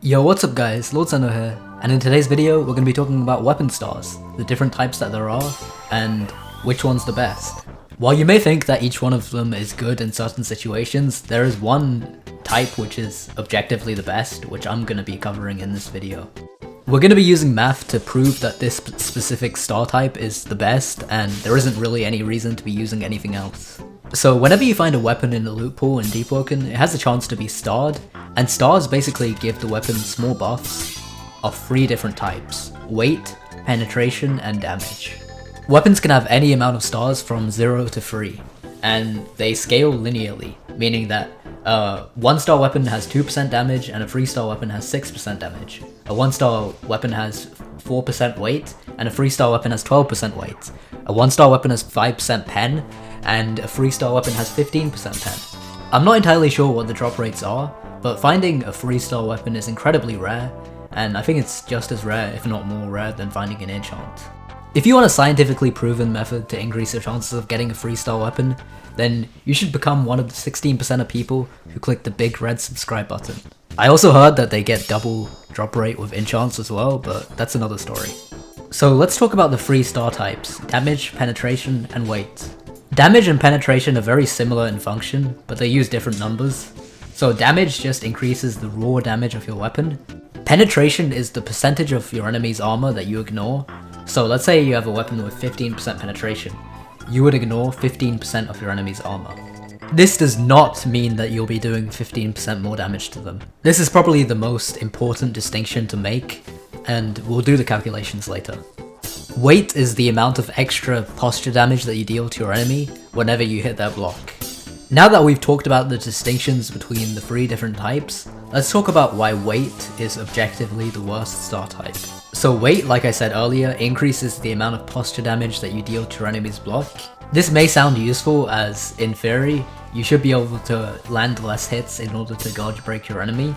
Yo, what's up guys, Lord Seno here, and in today's video we're going to be talking about weapon stars, the different types that there are, and which one's the best. While you may think that each one of them is good in certain situations, there is one type which is objectively the best, which I'm going to be covering in this video. We're going to be using math to prove that this specific star type is the best, and there isn't really any reason to be using anything else. So whenever you find a weapon in the loot pool in Deepwoken, it has a chance to be starred, and stars basically give the weapon small buffs of 3 different types: weight, penetration, and damage. Weapons can have any amount of stars from 0 to 3, and they scale linearly, meaning that a 1-star weapon has 2% damage and a 3-star weapon has 6% damage. A 1-star weapon has 4% weight, and a 3-star weapon has 12% weight. A 1-star weapon has 5% pen, and a 3-star weapon has 15% pen. I'm not entirely sure what the drop rates are, but finding a 3-star weapon is incredibly rare, and I think it's just as rare, if not more rare, than finding an enchant. If you want a scientifically proven method to increase your chances of getting a 3-star weapon, then you should become one of the 16% of people who click the big red subscribe button. I also heard that they get double drop rate with enchants as well, but that's another story. So let's talk about the 3 star types: damage, penetration, and weight. Damage and penetration are very similar in function, but they use different numbers. So damage just increases the raw damage of your weapon. Penetration is the percentage of your enemy's armor that you ignore. So let's say you have a weapon with 15% penetration. You would ignore 15% of your enemy's armor. This does not mean that you'll be doing 15% more damage to them. This is probably the most important distinction to make, and we'll do the calculations later. Weight is the amount of extra posture damage that you deal to your enemy whenever you hit their block. Now that we've talked about the distinctions between the 3 different types, let's talk about why weight is objectively the worst star type. So weight, like I said earlier, increases the amount of posture damage that you deal to your enemy's block. This may sound useful, as in theory, you should be able to land less hits in order to dodge break your enemy,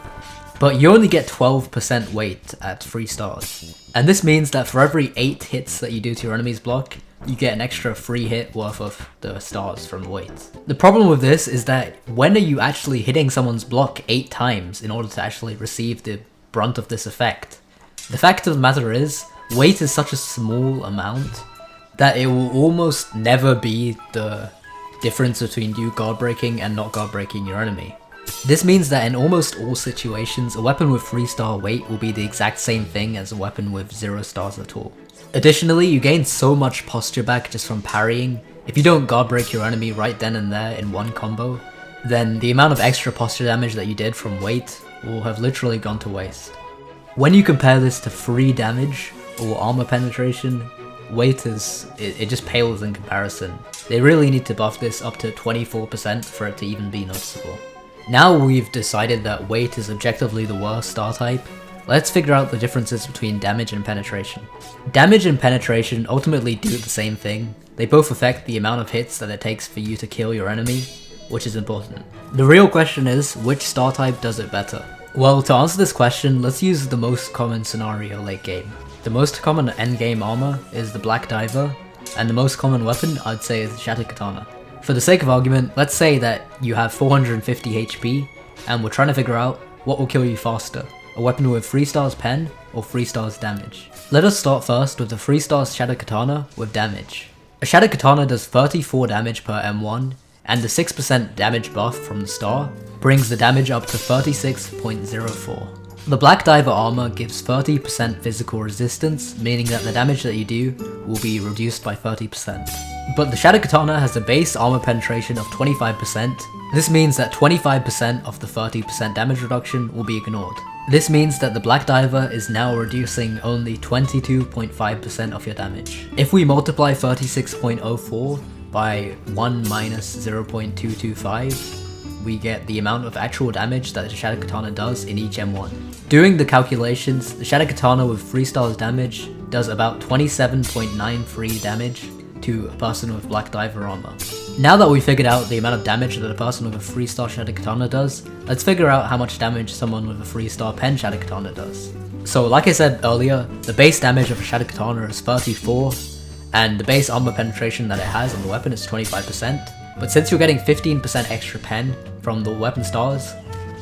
but you only get 12% weight at 3 stars. And this means that for every 8 hits that you do to your enemy's block, you get an extra 3 hit worth of the stars from weight. The problem with this is that when are you actually hitting someone's block 8 times in order to actually receive the brunt of this effect? The fact of the matter is, weight is such a small amount that it will almost never be the difference between you guard breaking and not guard breaking your enemy. This means that in almost all situations, a weapon with 3-star weight will be the exact same thing as a weapon with 0 stars at all. Additionally, you gain so much posture back just from parrying. If you don't guard break your enemy right then and there in one combo, then the amount of extra posture damage that you did from weight will have literally gone to waste. When you compare this to free damage or armor penetration, weight it just pales in comparison. They really need to buff this up to 24% for it to even be noticeable. Now we've decided that weight is objectively the worst star type, let's figure out the differences between damage and penetration. Damage and penetration ultimately do the same thing. They both affect the amount of hits that it takes for you to kill your enemy, which is important. The real question is, which star type does it better? Well, to answer this question, let's use the most common scenario late game. The most common endgame armor is the Black Diver, and the most common weapon I'd say is the Shattered Katana. For the sake of argument, let's say that you have 450 HP, and we're trying to figure out what will kill you faster, a weapon with 3 stars pen or 3 stars damage. Let us start first with the 3 stars Shattered Katana with damage. A Shattered Katana does 34 damage per M1, and the 6% damage buff from the star brings the damage up to 36.04. The Black Diver armor gives 30% physical resistance, meaning that the damage that you do will be reduced by 30%. But the Shattered Katana has a base armor penetration of 25%. This means that 25% of the 30% damage reduction will be ignored. This means that the Black Diver is now reducing only 22.5% of your damage. If we multiply 36.04 by 1 minus 0.225, we get the amount of actual damage that the Shattered Katana does in each M1. Doing the calculations, the Shattered Katana with 3 stars damage does about 27.93 damage to a person with Black Diver armor. Now that we figured out the amount of damage that a person with a 3-star Shattered Katana does, let's figure out how much damage someone with a 3-star pen Shattered Katana does. So like I said earlier, the base damage of a Shattered Katana is 34, and the base armor penetration that it has on the weapon is 25%. But since you're getting 15% extra pen from the weapon stars,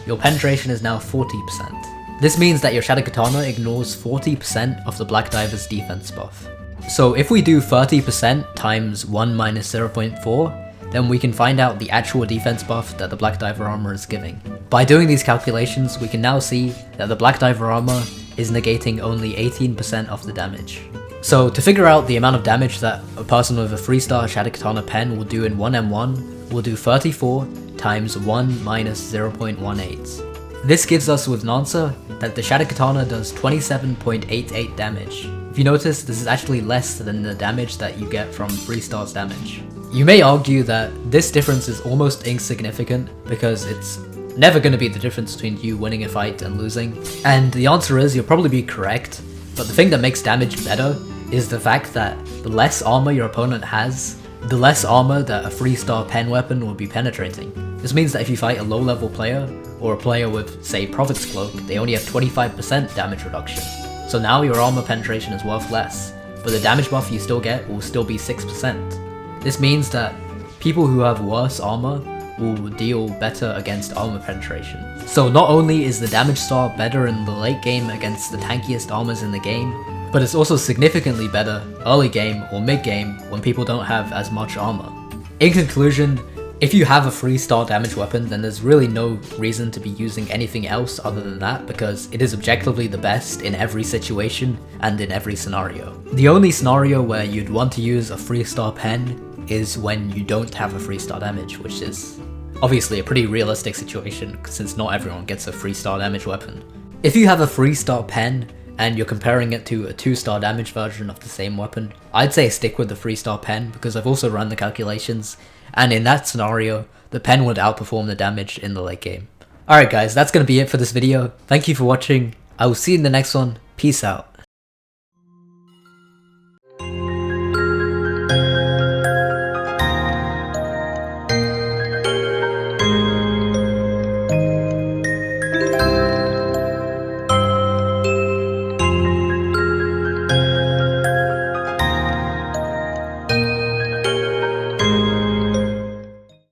your penetration is now 40%. This means that your Shadow Katana ignores 40% of the Black Diver's defense buff. So if we do 30% times 1 minus 0.4, then we can find out the actual defense buff that the Black Diver armor is giving. By doing these calculations, we can now see that the Black Diver armor is negating only 18% of the damage. So to figure out the amount of damage that a person with a 3-star Shadow Katana pen will do in 1m1, we'll do 34 times 1 minus 0.18. This gives us with an answer that the Shadow Katana does 27.88 damage. If you notice, this is actually less than the damage that you get from 3 stars damage. You may argue that this difference is almost insignificant because it's never going to be the difference between you winning a fight and losing. And the answer is you'll probably be correct, but the thing that makes damage better is the fact that the less armor your opponent has, the less armor that a 3-star pen weapon will be penetrating. This means that if you fight a low-level player, or a player with, say, Prophet's Cloak, they only have 25% damage reduction. So now your armor penetration is worth less, but the damage buff you still get will still be 6%. This means that people who have worse armor will deal better against armor penetration. So not only is the damage star better in the late game against the tankiest armors in the game, but it's also significantly better early game or mid game when people don't have as much armor. In conclusion, if you have a 3-star damage weapon, then there's really no reason to be using anything else other than that because it is objectively the best in every situation and in every scenario. The only scenario where you'd want to use a 3-star pen is when you don't have a 3-star damage, which is obviously a pretty realistic situation since not everyone gets a 3-star damage weapon. If you have a 3-star pen and you're comparing it to a 2-star damage version of the same weapon, I'd say stick with the 3-star pen because I've also run the calculations, and in that scenario, the pen would outperform the damage in the late game. Alright guys, that's gonna be it for this video. Thank you for watching. I will see you in the next one. Peace out.